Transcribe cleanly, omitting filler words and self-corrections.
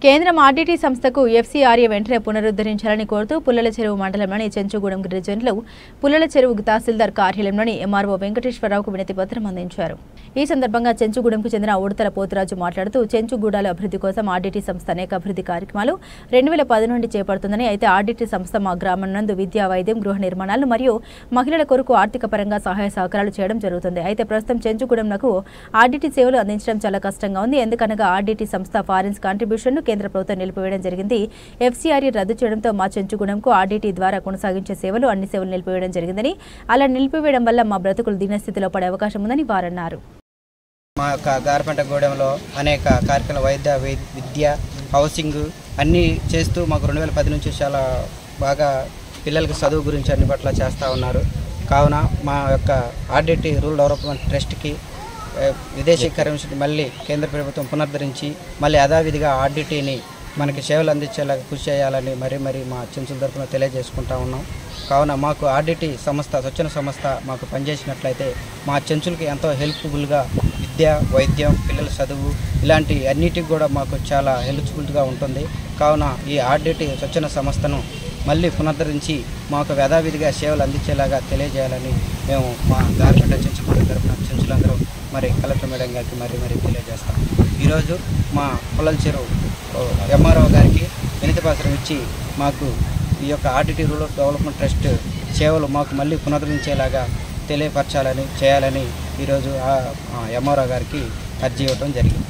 కేంద్రం ఆర్డీటీ సంస్థకు ఎఫ్సీఆర్ఏ వెంటనే పునరుద్ధరించాలని కోరుతూ పుల్లల చెరువు మండలంలోని చెంచుగూడెం గిరిజనులు పుల్లల చెరువు తహసీల్దార్ కార్యాలయంలోని ఎంఆర్ఓ వెంకటేశ్వరరావుకు వినతి పత్రం అందించారు. ఈ సందర్భంగా చెంచుగూడెంకు చెందిన ఉడతల పోతురాజు మాట్లాడుతూ చెంచుగూడాల అభివృద్ధి కోసం ఆర్డీటీ సంస్థ అనేక అభివృద్ధి కార్యక్రమాలు 2010 నుండి చేపడుతుందని, అయితే ఆర్డీటీ సంస్థ మా గ్రామం నందు విద్యా, వైద్యం, గృహ నిర్మాణాలు మరియు మహిళల కొరకు ఆర్థిక పరంగా సహాయ సహకారాలు చేయడం జరుగుతుంది. అయితే ప్రస్తుతం చెంచుగూడెంకు ఆర్డీటీ సేవలు అందించడం చాలా కష్టంగా ఉంది. ఎందుకనగా ఆర్డీటీ సంస్థ ఫారిన్స్ కాంట్రిబ్యూషన్ కేంద్ర ప్రభుత్వం నిలిపివేయడం జరిగింది. ఎఫ్సీఆర్ఏ రద్దు చేయడంతో మా చెంచుగూడెంకు ఆర్డీటీ ద్వారా కొనసాగించే సేవలు అన్ని సేవలు నిలిపివేయడం జరిగిందని, అలా నిలిపివేయడం వల్ల మా బ్రతుకులు దీనస్థితిలో పడే అవకాశం ఉందని వారన్నారు. మా యొక్క గారపెంటగూడెంలో అనేక కార్యక్రమాలు వైద్య, విద్య, హౌసింగ్ అన్నీ చేస్తూ మాకు 2010 నుంచి చాలా బాగా పిల్లలకి చదువు గురించి అన్ని పట్ల చేస్తూ ఉన్నారు. కావున మా యొక్క ఆర్డీటీ రూరల్ డెవలప్మెంట్ ట్రస్ట్కి విదేశీ కరెన్సీ మళ్ళీ కేంద్ర ప్రభుత్వం పునరుద్ధరించి మళ్ళీ యథావిధిగా ఆర్డీటీని మనకి సేవలు అందించేలాగా కృషి చేయాలని మరీ మా చెంచుల తరఫున తెలియజేసుకుంటా ఉన్నాం. కావున మాకు ఆర్డీటీ సంస్థ స్వచ్ఛంద సంస్థ మాకు పనిచేసినట్లయితే మా చెంచులకి ఎంతో హెల్ప్ఫుల్గా విద్య, వైద్యం, పిల్లల చదువు ఇలాంటి అన్నిటికి కూడా మాకు చాలా హెల్ప్ఫుల్గా ఉంటుంది. కావున ఈ ఆర్డీటీ స్వచ్ఛంద సంస్థను మళ్ళీ పునరుద్ధరించి మాకు యథావిధిగా సేవలు అందించేలాగా తెలియజేయాలని మేము మా గారపెంట చెంచుల తరఫున చెంచులందరూ మరి కలెక్టర్ మేడం గారికి మరీ తెలియజేస్తాం. ఈరోజు మా పుల్లల చెరువు ఎంఆర్ఓ గారికి వినతి పత్రం ఇచ్చి మాకు ఈ యొక్క ఆర్డీటీ రూరల్ డెవలప్మెంట్ ట్రస్ట్ సేవలు మాకు మళ్ళీ పునరుద్ధరించేలాగా తెలియపరచాలని చేయాలని ఈరోజు ఎంఆర్ఓ గారికి అర్జీ ఇవ్వడం జరిగింది.